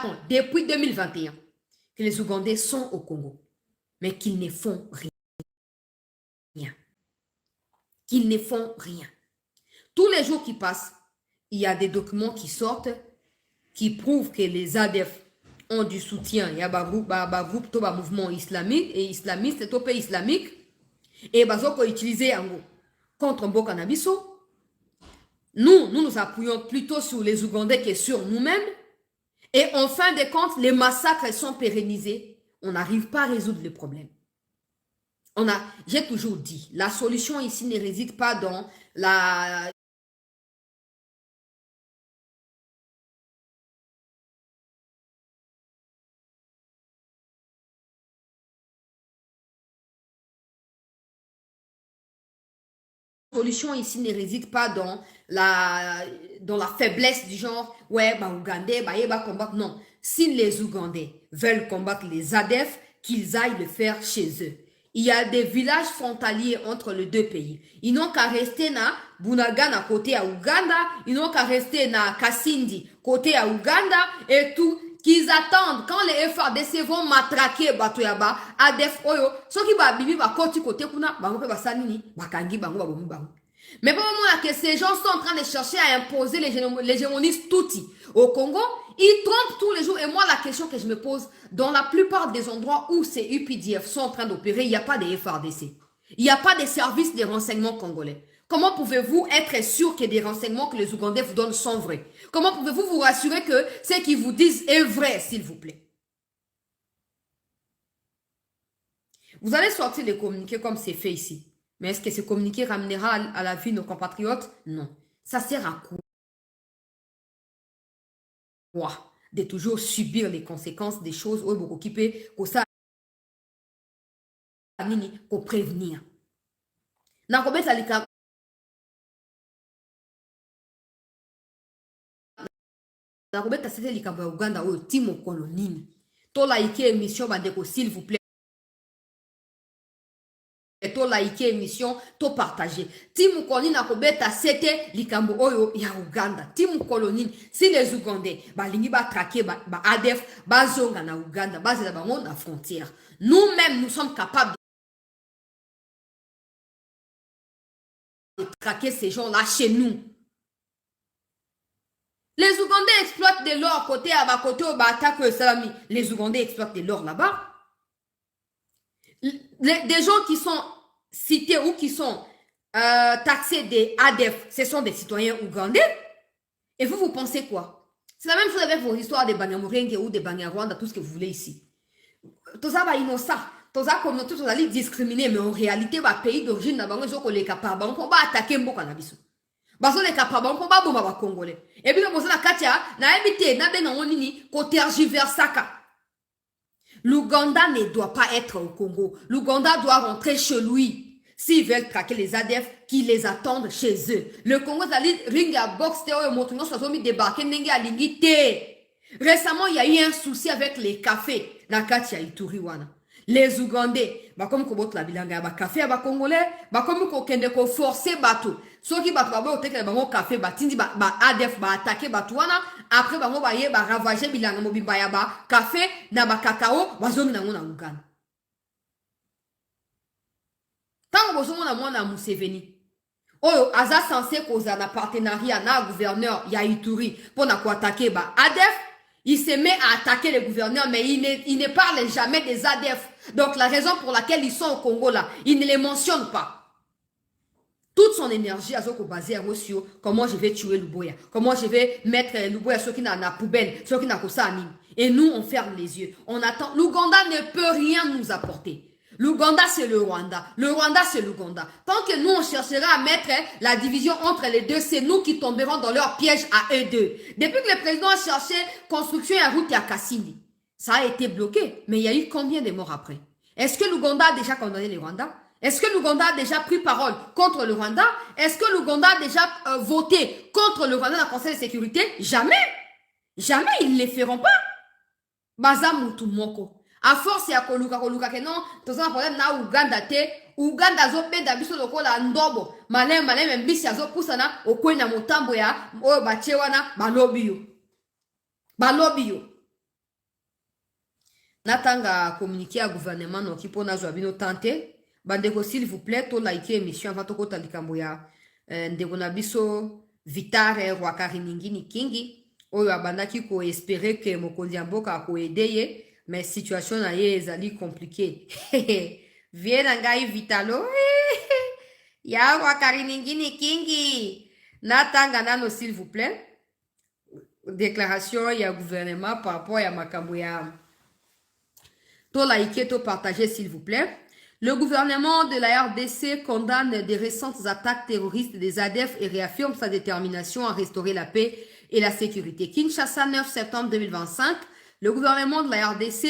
constatons depuis 2021 que les Ougandais sont au Congo, mais qu'ils ne font rien. Qu'ils ne font rien. Tous les jours qui passent, il y a des documents qui sortent qui prouvent que les ADF ont du soutien. Il y a un groupe, un mouvement islamique et islamiste, un pays islamique, et ils ont utilisé contre Mboka Nabiso. Nous appuyons plutôt sur les Ougandais que sur nous-mêmes. Et en fin de compte, les massacres sont pérennisés. On n'arrive pas à résoudre le problème. J'ai toujours dit, la solution ici ne réside pas dans la solution ici ne réside pas dans la faiblesse du genre, ouais, Ougandais, combattre. Non. Si les Ougandais veulent combattre les ADF, qu'ils aillent le faire chez eux. Il y a des villages frontaliers entre les deux pays. Ils n'ont qu'à rester na Bunagana côté à Ouganda, ils n'ont qu'à rester na Kasindi côté à Ouganda et tout. Qu'ils attendent quand les FARDC vont matraquer Batoyaba, ADF Oyo, ceux qui va bibi va côté kuna, ba sanini, bakangi bango ba bomi bango. Mais pour le moment que ces gens sont en train de chercher à imposer l'hégémonie Tutsi au Congo, ils trompent tous les jours. Et moi, la question que je me pose, dans la plupart des endroits où ces UPDF sont en train d'opérer, il n'y a pas de FARDC. Il n'y a pas de services de renseignement congolais. Comment pouvez-vous être sûr que des renseignements que les Ougandais vous donnent sont vrais? Comment pouvez-vous vous rassurer que ce qu'ils vous disent est vrai, s'il vous plaît? Vous allez sortir les communiqués comme c'est fait ici. Mais est-ce que ces communiqués ramènera à la vie de nos compatriotes? Non. Ça sert à quoi? De toujours subir les conséquences des choses où beaucoup occupé, ça pour prévenir. Na combien ça na combien ça c'était likambo ya Uganda oyo timo kolonini. To like émission bandeko s'il vous plaît. To like émission, to partager. Timu koloni na kobeta sete likambo oyo ya Uganda. Timu koloni si les Ougandais balingi ba traquer ba ADF bazonga na Uganda, bazela bango na frontière. Nous-mêmes nous sommes capables de traquer ces gens-là chez nous. Les Ougandais exploitent de l'or côté à côté au attaque Salami. Les Ougandais exploitent de l'or là-bas. Des gens qui sont cités ou qui sont taxés des ADF, ce sont des citoyens ougandais. Et vous pensez quoi? C'est la même chose avec vos histoires de Banyamulenge ou de Banyarwanda, tout ce que vous voulez ici. Tout ça va innocent. Tout ça comme tout ça discriminer, mais en réalité, le pays d'origine n'a pas les capables. On va attaquer Mboka Nabiso. Baso les capables, on va bomber les Congolais. Et puis, on va Katia, na évité, na ben on nini, côté argiversaka. L'Ouganda ne doit pas être au Congo. L'Ouganda doit rentrer chez lui. S'ils veulent traquer les ADF, qu'ils les attendent chez eux. Le Congo, ça dit, ringa box, théo, et motuno, ça mis débarquer, n'enga lingité. Récemment, il y a eu un souci avec les cafés. Na Katia Ituriwana. Les Ougandais, comme ko botla bilanga ba café ba congolais, comme ko kende ko forcer bateau. Ceux qui bateau ba oteke ba café ba tindi ba ADF ba attaquer batouana, après ba ba ye ba ravager bilanga mobimba ya ba café na ba cacao ba zomi na ngona Uganda. Tant que vous avez na Museveni. Oyo aza censé causer un partenariat na gouverneur ya Ituri pour na ko attaquer ba ADF. Il se met à attaquer les gouverneurs, mais il ne parle jamais des ADF. Donc la raison pour laquelle ils sont au Congo là, il ne les mentionne pas. Toute son énergie a basé sur comment je vais tuer Luboya, comment je vais mettre Luboya ceux qui n'ont la poubelle, ceux qui n'ont ça à mine. Et nous, on ferme les yeux. On attend. L'Ouganda ne peut rien nous apporter. L'Ouganda, c'est le Rwanda. Le Rwanda, c'est l'Ouganda. Tant que nous, on cherchera à mettre la division entre les deux, c'est nous qui tomberons dans leur piège à eux deux. Depuis que le président a cherché construction et route à Kassindi, ça a été bloqué. Mais il y a eu combien de morts après? Est-ce que l'Ouganda a déjà condamné le Rwanda? Est-ce que l'Ouganda a déjà pris parole contre le Rwanda? Est-ce que l'Ouganda a déjà voté contre le Rwanda dans le Conseil de sécurité? Jamais. Jamais, ils ne le feront pas. Bazamutu moko. À force ya koluka que non, tout ça problème na Uganda te, Uganda zo benda biso lokola ndobo, malem mbisi azo pusana okwenya motambo ya oyo bachewana balobi yo. Natanga communiquer à gouvernement non qui pour na joabino tenter. Bandeko s'il vous plaît, to like émission avant to kota likambo ya ndeko na biso Vitare Rwakari Ningini Kingi. Oyo abandaki ko espérer que mokonzi ya mboka ko aider mais situation na ye ezali compliquée. Viens ngai Vitalo. Ya Rwakari Ningini Kingi. Natanga nano s'il vous plaît. Déclaration ya gouvernement par rapport à makambo ya to liker, to partager s'il vous plaît. Le gouvernement de la RDC condamne des récentes attaques terroristes des ADF et réaffirme sa détermination à restaurer la paix et la sécurité. Kinshasa, 9 septembre 2025, le gouvernement de la RDC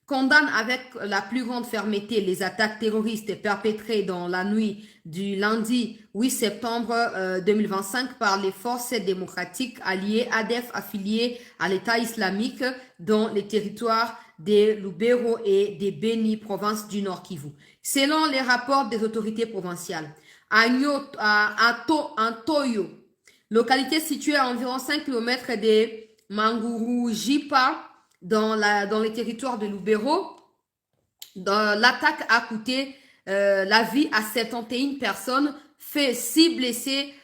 condamne avec la plus grande fermeté les attaques terroristes perpétrées dans la nuit du lundi 8 septembre 2025 par les forces démocratiques alliées ADF affiliées à l'État islamique dans les territoires des Lubero et des Beni, province du Nord Kivu. Selon les rapports des autorités provinciales, Antoyo, localité située à environ 5 km de Manguru-Jipa, dans les territoires de Lubero, l'attaque a coûté la vie à 71 personnes, fait 6 blessés,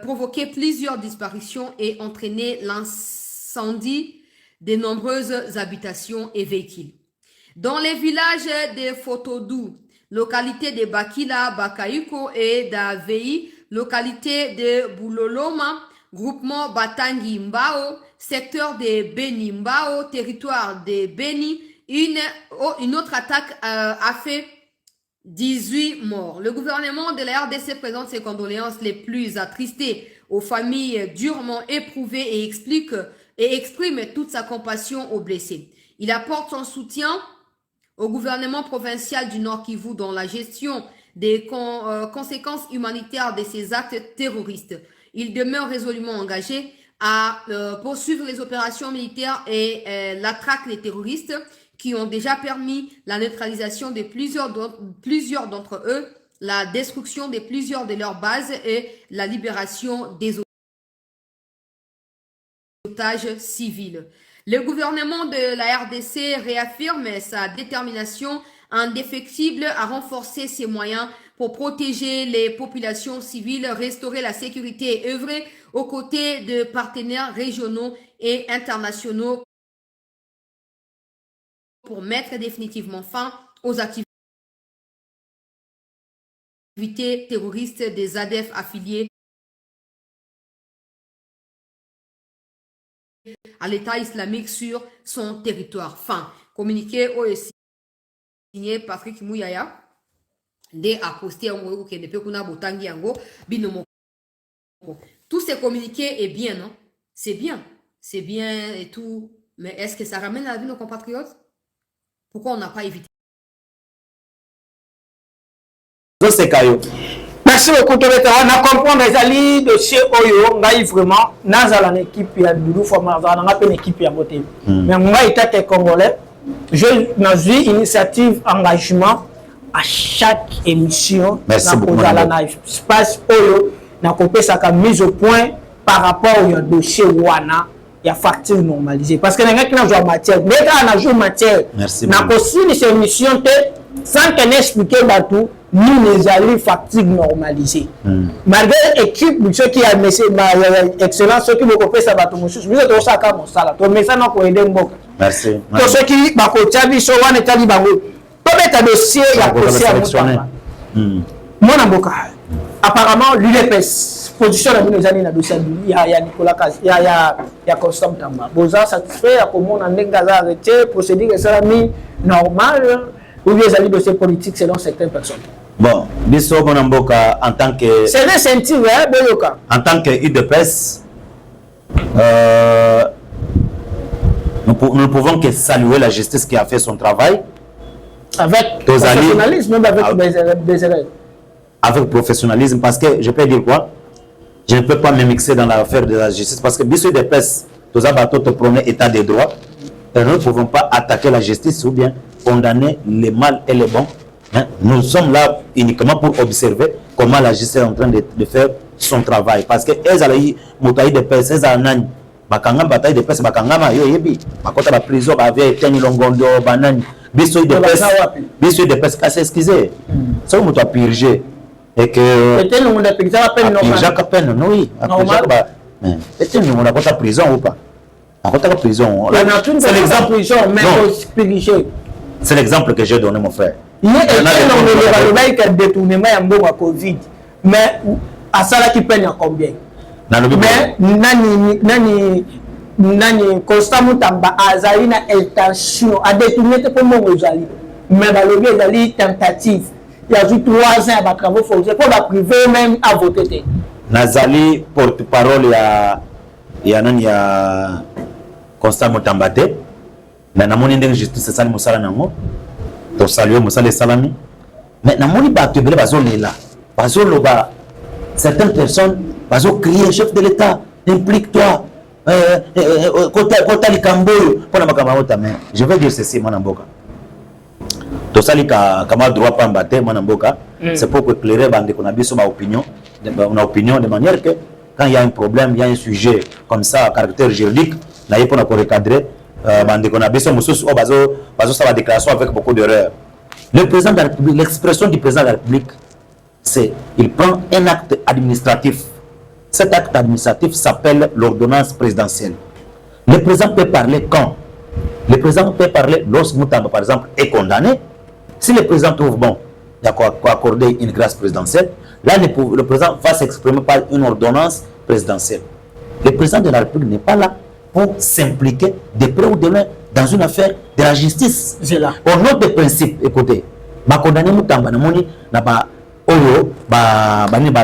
provoqué plusieurs disparitions et entraîné l'incendie de nombreuses habitations et véhicules. Dans les villages de Fotodou, localité de Bakila, Bakaiko et d'Avei, localité de Bouloloma, groupement Batangi Mbao, secteur de Beni Mbao, territoire de Beni, une autre attaque a fait 18 morts. Le gouvernement de la RDC présente ses condoléances les plus attristées aux familles durement éprouvées et exprime toute sa compassion aux blessés. Il apporte son soutien au gouvernement provincial du Nord Kivu dans la gestion des conséquences humanitaires de ces actes terroristes. Il demeure résolument engagé à poursuivre les opérations militaires et la traque des terroristes qui ont déjà permis la neutralisation de plusieurs d'entre eux, la destruction de plusieurs de leurs bases et la libération des otages civils. Le gouvernement de la RDC réaffirme sa détermination indéfectible à renforcer ses moyens pour protéger les populations civiles, restaurer la sécurité et œuvrer aux côtés de partenaires régionaux et internationaux pour mettre définitivement fin aux activités terroristes des ADF affiliés à l'État islamique sur son territoire. Fin. Communiqué au signé Patrick Mouyaya de aposté en qui ne peut qu'on a botangi yango binomo. Tout ce communiqué est bien, non? C'est bien et tout, mais est-ce que ça ramène la vie de nos compatriotes? Pourquoi on n'a pas évité? Merci beaucoup, on a compris les dossiers Oyo, on a vraiment, dans l'équipe, il y a une équipe qui a voté. Mais moi, État congolais, je suis initiative, engagement à chaque émission. Merci beaucoup. Espace Oyo, on a sa mise au point par rapport au dossier Wana. Il y a facture normalisée. Parce que les gens qui ont joué matière, les gens qui ont joué matière, n'a aussi cette émission sans qu'on explique tout, nous les allons facture normalisée. Malgré l'équipe, ceux qui ont excellence, ceux qui ont fait ça, nous avons ça comme ça. Nous avons ça aider Mboka. Merci. Pour ceux qui ont fait ça, nous avons fait un dossier, il y a un dossier. Apparemment, l'UDPS, position de nos années dans le dossier, il y a Nicolas Kaz, il y a Constant Tamba. Boza satisfait, comment on a arrêté, procédure normal, ou bien les dossiers politiques selon certaines personnes. Bon, Bisso Bonamboka, en tant que. C'est un sentiment, hein, Boyoka. En tant que UDPS, nous ne pouvons que saluer la justice qui a fait son travail. Avec professionnalisme, même avec des erreurs. Avec professionnalisme, parce que je peux dire quoi? Je ne peux pas me mixer dans l'affaire de la justice, parce que Bisso UDPS, tous les bateaux te promet état de droit, et nous ne pouvons pas attaquer la justice ou bien condamner les mal et les bons. Hein? Nous sommes là uniquement pour observer comment la justice est en train de faire son travail. Parce que elles ont eu UDPS, elles ont bakanga bataille de presse bakanga yo yebi bakota ba prison ba vieille teni longondo banani biso de presse casse excusez ça vous doit purger et que était le monde purger à peine normal Jacques peine oui normal ba était le monde à prison ou pas à prison c'est l'exemple prison mais purger c'est l'exemple que j'ai donné mon frère il y a un détournement ya mbongo à Covid mais à ça là qui peine à combien mais nani constamment tamba azali na intention à détourner pour mon ozali mais balobi ezali tentative il y a 3 ans à travaux forcés pour la privé même à voter nazali porte-parole ya nani ya constamment tambate mais namoni ndenge justice sali musala nango to saluer musala salami mais namoni bato ebele bazolela bazoloba certaines personnes bazo crier chef de l'État implique-toi kota likamboyo pona makamba otame je vais dire ceci mwana mboka to sali kama droit pamba te mwana mboka c'est pour éclairer bande qu'on a biso ma opinion de manière que quand il y a un problème il y a un sujet comme ça à caractère juridique na yepo na ko recadrer bande qu'on a biso mususu o bazo ça va déclaration avec beaucoup d'erreurs. Le président de la République, l'expression du président de la République, c'est il prend un acte administratif. Cet acte administratif s'appelle l'ordonnance présidentielle. Le président peut parler quand? Le président peut parler lorsque Moutamba, par exemple, est condamné. Si le président trouve bon, il y a quoi accorder une grâce présidentielle, là, le président va s'exprimer par une ordonnance présidentielle. Le président de la République n'est pas là pour s'impliquer de près ou de loin dans une affaire de la justice. C'est là. Au nom des principes, écoutez, ma condamné Moutamba,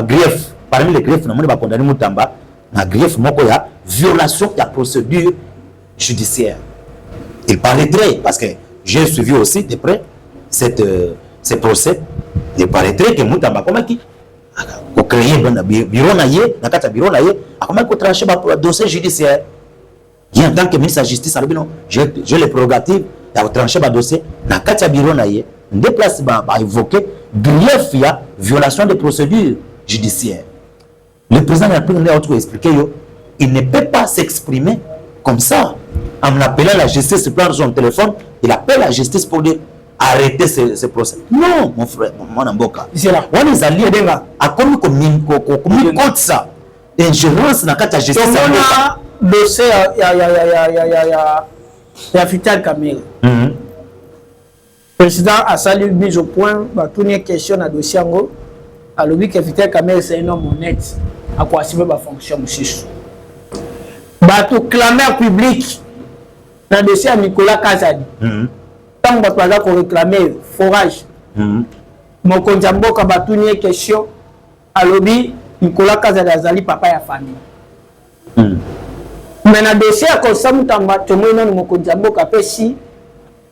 grief. Parmi les griefs, nous avons condamné Moutamba, na grief mokoya violation de la procédure judiciaire. Il paraîtrait, parce que j'ai suivi aussi de près ces procès, il paraîtrait que Moutamba, comment qui a créé un bureau naïe, comment il a tranché le dossier judiciaire. Et en tant que ministre de la Justice, j'ai les prérogatives de trancher le dossier, dans le bureau naïe, déplace à évoquer grief, il y a violation de procédure judiciaire. Le président de la République a expliqué il ne peut pas s'exprimer comme ça. En appelant la justice, il prend son téléphone, il appelle la justice pour dire arrêtez ce procès. Non, mon frère, mon amboka. C'est là. On est allé à comme ça. Ingérence dans la justice. On a dossier ya Vital Kamerhe. Le président a salué mise au point, toutes les questions dans le dossier. À l'objet que Vital Kamerhe c'est un homme honnête. À quoi assumer ma fonction aussi. Bato clameur public dans le dossier à Nicolas Kazadi. Tant que bato qu'on réclamer forage. Mon konjambo ka bato ni question à l'objet Nicolas Kazadi azali papa ya famille. Mais dans le dossier à constamment tamba tomono mon konjambo ka pesi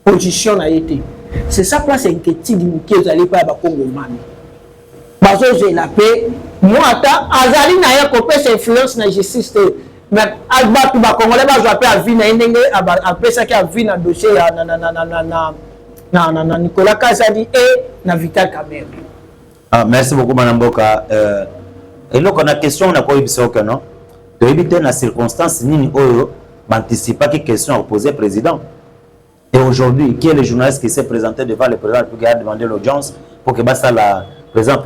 position a été. C'est ça place inquiétude qui est allé pas ba Congo mami. Bazo j'ai la paix. Moi, Azali n'a pas coupé influence dans la justice. Mais Alba Touba Congolais va appeler à vie après ça qui a vu dans le dossier na Nicolas Kazadi et na Vital Kamerhe. Ah, merci beaucoup, Mme Boka. Et donc, on a question, on a pas eu que non. De éviter la circonstance, ni anticiper quelle question à poser au président. Et aujourd'hui, qui est le journaliste qui s'est présenté devant le président pour demander l'audience pour que ça la président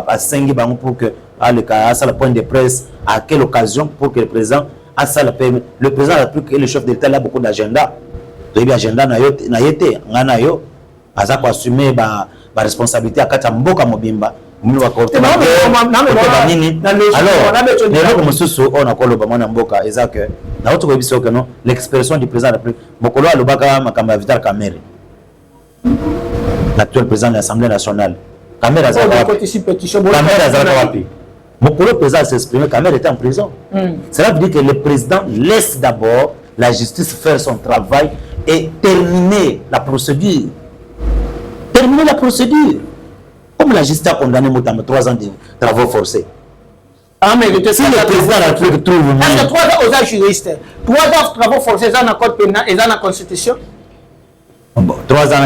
à 5 bancs pour que à le point de presse à quelle occasion pour que le président a ça le président a plus que le chef de l'État a beaucoup d'agenda. Donc l'agenda n'a été ngana yo aza ko assumer ba responsabilité à kata mboka mobimba mulu wa côté nini alors les comme soso on a koloba mwana mboka ezaka na autre ko biso que non l'expression du président de la République mokolo alobaka makamba Vital Kamerhe l'actuel président de l'Assemblée nationale Kamerhe Azarawapi. Mon président s'est exprimé, Kamerhe était en prison. Cela veut dire que le président laisse d'abord la justice faire son travail et terminer la procédure. Terminer la procédure. Comme la justice a condamné Moutamba 3 ans de travaux forcés. Ah, mais si le président de la République trouve... Parce que 3 ans aux juristes, 3 ans de travaux forcés, ils ont un code pénal, ils ont la constitution. Bon, 3 ans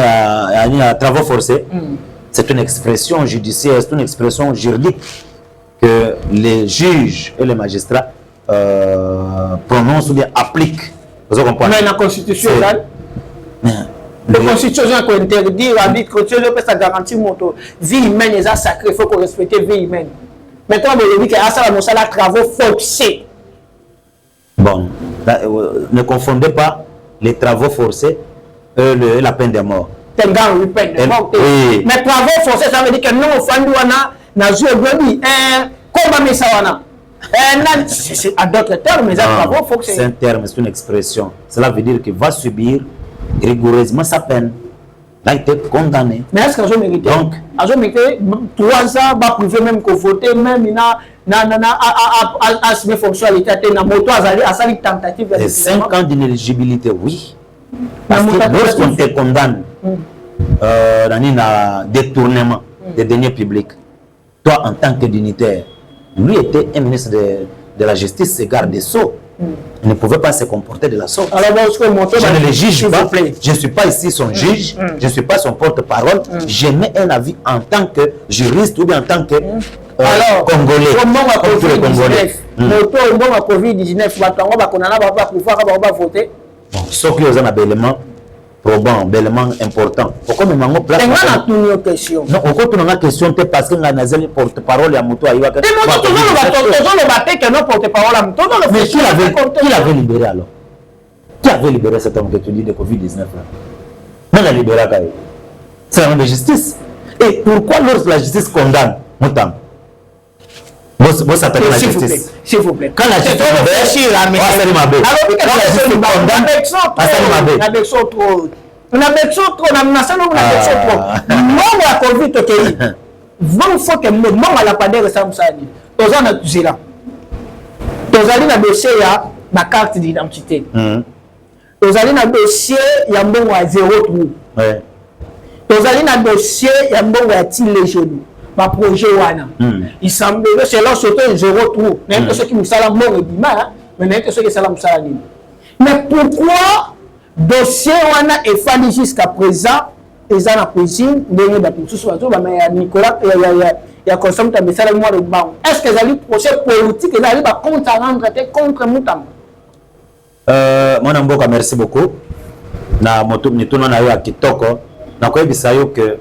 de travaux forcés. C'est une expression judiciaire, c'est une expression juridique que les juges et les magistrats prononce ou bien applique. Vous comprenez? Mais la constitution, la constitution interdit l'arbitre, tu peux ça garantir mon vie humaine est sacrée, il faut qu'on respecte la vie humaine. Maintenant, on dit que ça va travaux forcés. Bon, ne confondez pas les travaux forcés et la peine de mort. Mais travaux forcés, ça veut dire que non, au fond, on a joué comment ça va? C'est à d'autres termes, mais travaux forcés. C'est un terme, c'est une expression. Cela veut dire qu'il va subir rigoureusement sa peine. Là, il était condamné. Mais est-ce qu'ils ont mérité? Donc, ils ont mérité 3 ans, bah, privé même qu'on vote, même il a assumer fonctionnalité, na moto à sa tentative. Et 5 ans d'inéligibilité, oui. Parce que lorsqu'on te condamne dans un détournement des deniers publics, toi en tant que dignitaire, lui était un ministre de la justice, garde des sceaux. Il ne pouvait pas se comporter de la sorte. Alors, je ne le juge pas. Je ne suis pas ici son juge. Je ne suis pas son porte-parole. J'émets un avis en tant que juriste ou bien en tant que Congolais. Comment on a Covid-19 Comment on a Covid-19 on va pouvoir voter. Sauf qu'il y a un élément probant, un élément important. Pourquoi nous avons place? Une question. Non, on continue la question parce que nous avons un porte-parole à Moutou Aïwa. Mais qui l'avait libéré alors? Qui avait libéré cet homme que tu dis de Covid-19 là? Non, la libéré. C'est la même justice. Et pourquoi lorsque la justice condamne Moutam? Vous s'attaquez la justice. S'il vous plaît. Quand la justice condamne, ma carte d'identité. Vous allez dans le dossier, il y a un bon à 0 trou. Vous allez dans le dossier, il y a un bon à les genoux. Ma projet wana. Il semblerait que c'est là surtout 0 trou. Même que ceux qui me salam bon mais même que ceux qui salam salam. Mais pourquoi dossier wana est fallu jusqu'à présent et ça la cuisine dernier da pour sous mais Nicolas il y a consomme ta message moi le banc. Est-ce que les procès politique ils arrivent à contre rendre contre Moutam? Mon mboka merci beaucoup. Na moto ni tuna na yo akitoko na ko bisayo que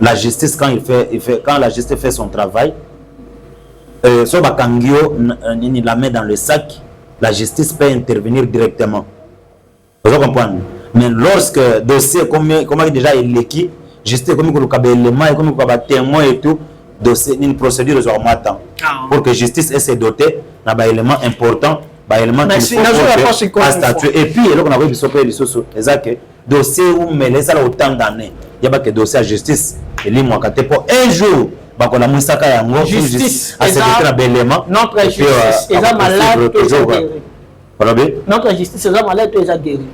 la justice quand la justice fait son travail so bakangio ni la met dans le sac, la justice peut intervenir directement. Vous comprenez? Mais lorsque dossier comment déjà il est justice comme le kabelema comme le témoin et tout dossier une procédure sur moi temps pour que justice ait se doter na ba élément important ba élément qu'il faut statuer et puis là on a vu bisope les soso exact dossier où mais les ça autant d'années il y a pas que dossier à justice et lui moi quand pour un jour ba ko la musaka yango justice à se doter na ba élément notre justice est malade notre justice est malade et guéri.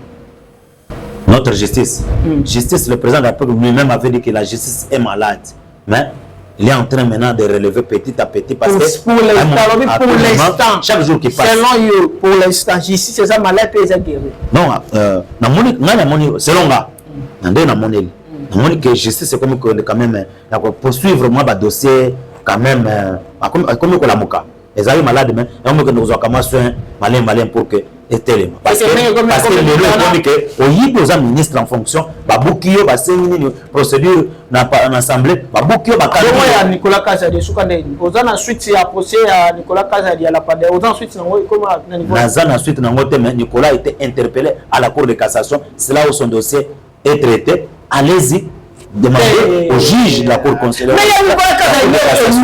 Notre justice. Justice, le président de la République lui-même avait dit que la justice est malade. Mais il est en train maintenant de relever petit à petit parce que pour l'instant, chaque jour qui passe. Selon eux, pour l'instant, justice est malade et guéri. Non, selon moi, que justice c'est comme quand même poursuivre moi le dossier quand même comme la moka. Les amis malades mais on que nous avons soin malin pour que parce que le que au y ministre en fonction ba bukio ba sengini procédure na assemblée ba bukio ba ya Nicolas Kazadi sukande ozana suite ya procès ya Nicolas Kazadi à la pade ozana suite nango comment na niveau na suite nango te mais Nicolas a été interpellé à la cour de cassation, c'est là où son dossier est traité. Allez-y demander au juge de la cour constitutionnelle. Mais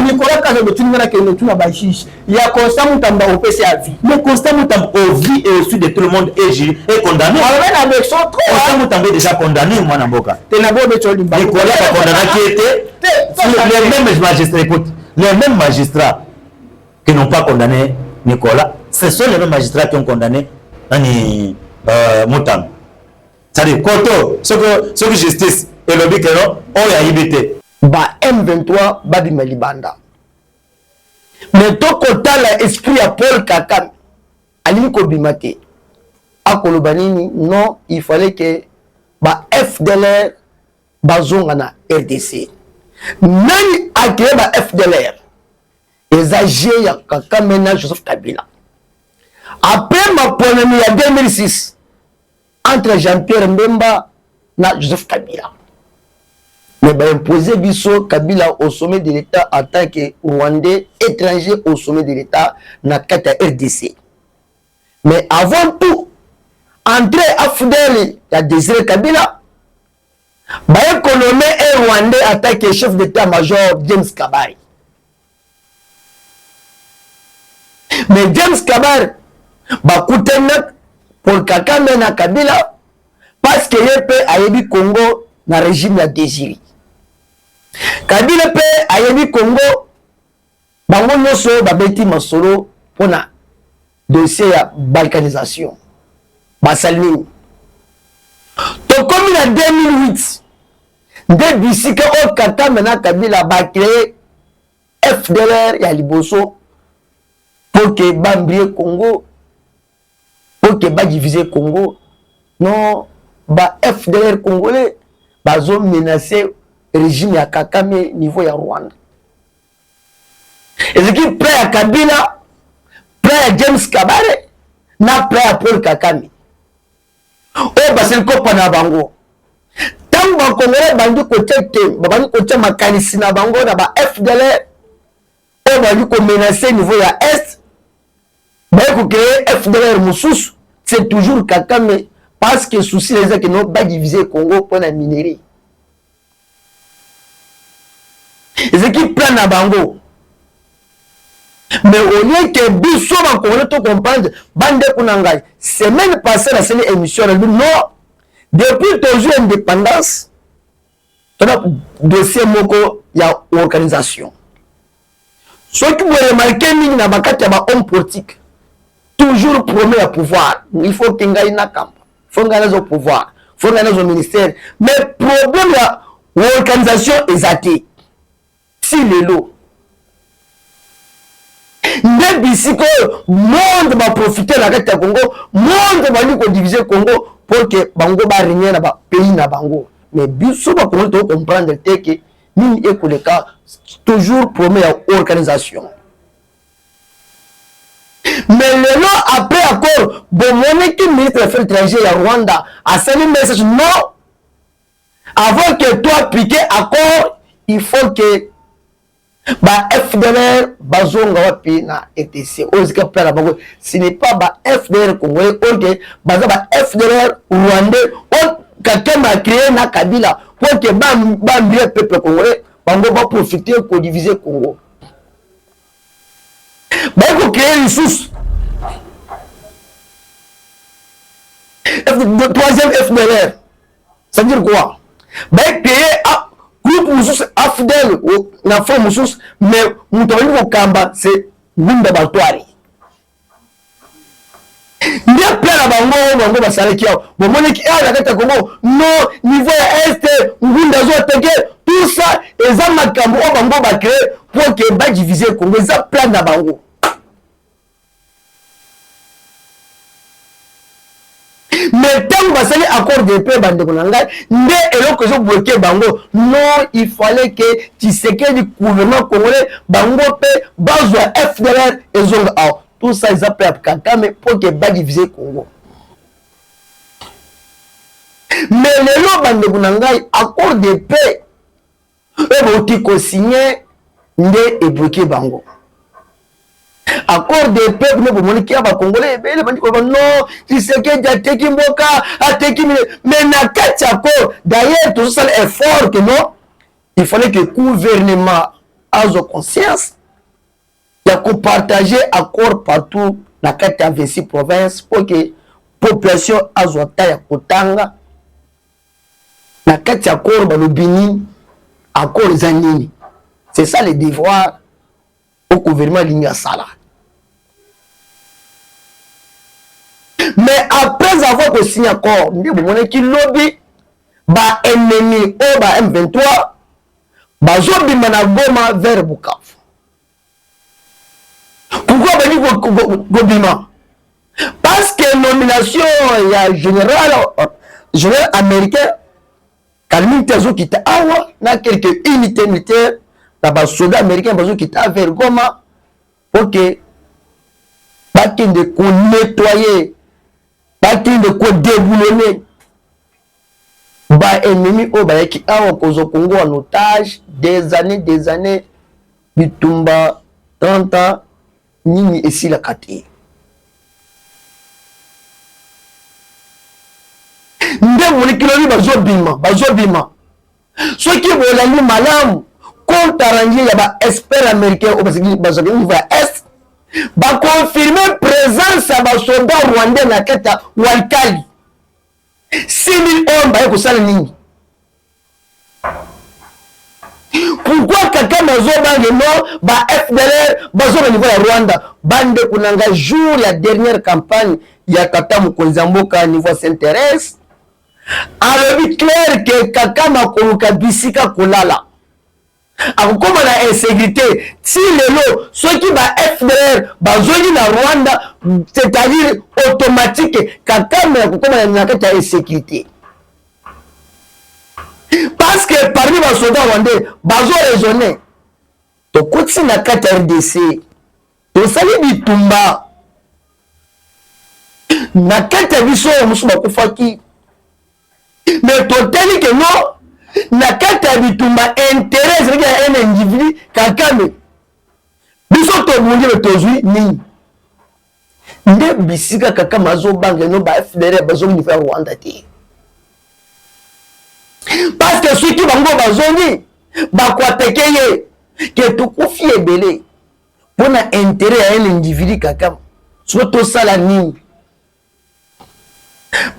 Nicolas Kazadi tu n'as que le tout na juge il y a constant Mutamba au PC à vie. Mais constant Mutamba au vie et au sud de tout le monde est condamné. Constant Mutamba est déjà condamné moi na mboka. Nicolas a condamné qui était les mêmes magistrats, écoute, les mêmes magistrats qui n'ont pas condamné Nicolas, ce sont les mêmes magistrats qui ont condamné Mutamba. C'est-à-dire Koto, ce que justice et le but que non, on a ibité. Ba M23 Babi Malibanda. Mais to kota la esprit à Paul Kakam Aline Kobimate à Kolobanini, non, il fallait que ba FDLR bazonga na RDC. Nani a créé ba FDLR? exagé ya Kakame na Joseph Kabila. Après ma polémique en 2006 entre Jean-Pierre Mbemba na Joseph Kabila. Mais bah imposer biso Kabila au sommet de l'État en tant que Rwandais étranger au sommet de l'État na kata RDC. Mais avant tout, entrer à Fidel ya Désiré Kabila, bah économie et Rwandais en tant que chef d'état-major James Kabari. Mais James Kabari bah koutenak pour Kakame na Kabila parce que il peut ayebi Congo na régime ya Désiré. Kabila pe ayebi Congo bango nyonso babeti masolo pona dossier ya balkanisation basalini to comme en 2008 nde bisika o Kakame na Kabila ba créé FDLR ya liboso pour que bambrie Congo pour que ba diviser Congo non ba FDLR congolais bazo menacer régime ya Kakame niveau ya Rwanda. Et ce qui prêt à Kabila, prêt à James Kabare, na prêt à Paul Kakame. Oh, parce que le na bango. Tant ba Congolais bandu ko tete, bandu ko tete makanisi na bango na ba FDLR. Oh, bandu ko menacer niveau ya Est. Ba ko créer FDLR mususu, c'est toujours Kakame parce que souci les que non ba diviser Congo pour la minerie. Et ce qui prennent à Bango. Mais au lieu que Bissot va comprendre, Bande Kunangai, semaine passée, la seule émission, elle dit non, depuis toujours l'indépendance, dossier Moko, il y a organisation. Ce qui vous remarquez, il y a un homme politique, toujours promet le pouvoir. Il faut qu'il y ait un camp, il faut qu'il y ait un pouvoir, il faut qu'il y ait un ministère. Mais le problème, l'organisation est athée. Si les lots. Nde bisiko monde va profiter la carte Congo, monde va lui diviser Congo pour que Bango va régner dans pays na Bango. Mais biso va comprendre que ni ekoleka toujours promet organisation. Mais le lot après accord, bon mon qui ministre des Affaires étrangères à Rwanda a senti un message non. Avant que toi piquer accord, il faut que ba FDLR bazonga wapi na RTC ozika pala bango ce n'est pas ba FDLR congolais OK baza ba FDLR rwandais on Kakame a créé na Kabila pour que bambie peuple congolais bango va profiter pour diviser Congo ba ko créer une source troisième FDLR ça veut dire quoi ba créer groupe mususu afidèle na fond mususu mais mutawali ko kamba c'est ngunda batwari ndia pela bango basale kiao bomone ki ala kata Congo no niveau est ngunda zo teke tout ça eza makambo o bango ba créer pour que ba diviser Congo eza plan na bango. Mais tant que vous allez accord de paix, non, il fallait que tu sais que le gouvernement congolais, Bango paix, Bazwa FDLR et Zonga. Tout ça, ils appellent Kakame pour que Ba diviser Congo. Mais les lois Bandegunangai, accord de paix, eux vont signer et bloquer Bango. Accord de paix pour nous qui a Congolais non tu sais que Jateki Mboka ateki mais na kati accord d'ailleurs tout ça est fort que non il fallait que le gouvernement ait conscience il y a qu'on partager accord partout na kati 26 provinces pour que population azota ya kotanga na kati accord balobini accord zanini c'est ça le devoir au gouvernement ligne sala. Mais après avoir signé accord, nous avons qui lobby ba ennemi au ba M23 ba zobi managoma vers Bukavu. Pourquoi ba gobima? Parce que nomination il y a général américain Kalmin Tezo qui ta awa na quelques unités militaires là ba soldats américains bazo qui ta vers Goma pour que bakende ko nettoyer, bakende ko déboulonner ba ennemi o ba yaki awa kozo Congo en otage des années bitumba 30 ans nini esi la kati nde monikiloni bazobima soki bolali malamu compte arrangé ya ba expert américain o bazaki niveau ya est ba confirmer présence ya ba soldat rwandais na kata Walikali 6000 hommes baye kosala nini. Pourquoi quelqu'un mazobange non ba FDLR bazo na niveau ya Rwanda bande kunanga jour ya dernière campagne ya Tata Mokonzi Mboka niveau s'intéresse alobi clair que kaka makoluka bisika kolala akokoma na insécurité ti lelo soki ba FDLR bazongi na Rwanda c'est-à-dire automatique kaka me akokoma na kati ya insécurité parce que parmi les soldats rwandais bazo raisonner to koti na kati ya RDC to sali bitumba na kati ya biso musu bakufaki mais totali que non na kati ya bitumba intérêt c'est qu'il y a un individu kakame biso to mungi le tozui nini nde bisika kakama zo bange no ba FDLR bazo ni faire Rwanda te parce que ceux qui bango bazongi bakwatekeye que tukufi ebele pona intérêt ya un individu kakama soto sala nini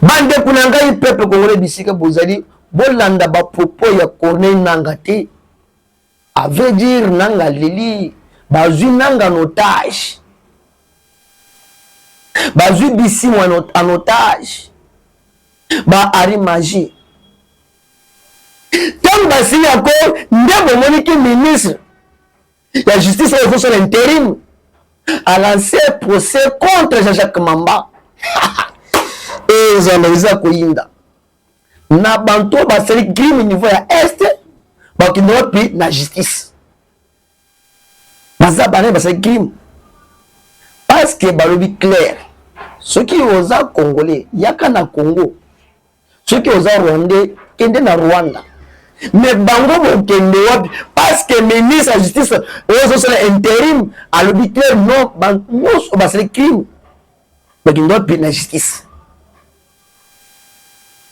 bande kunanga peuple congolais bisika bozali bolanda ba propos ya Corneille Nangaa te a veut dire nanga leli bazui nanga en otage bazui bisi en otage ba Ari Magie tant basi yako ndebo moniki ministre la justice et sur l'intérim a lancé procès contre Jean-Jacques Mamba et zanaza koyinda na banto basali crime niveau ya est bakindwa pi na justice baza bane basali crime parce que balobi clair ceux qui osa congolais yaka na Congo ceux qui osa rwandais kende na Rwanda mais bango bokende wapi parce que ministre la justice oso sala intérim alobi clair non bango basali crime bakindwa pi na justice.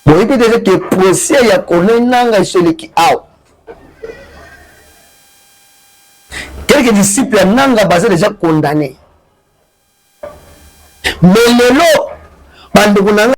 Vous avez déjà que procès il y a Corneille Nangaa celui qui a quelques disciples à Nangaa basé déjà condamnés mais le lot bande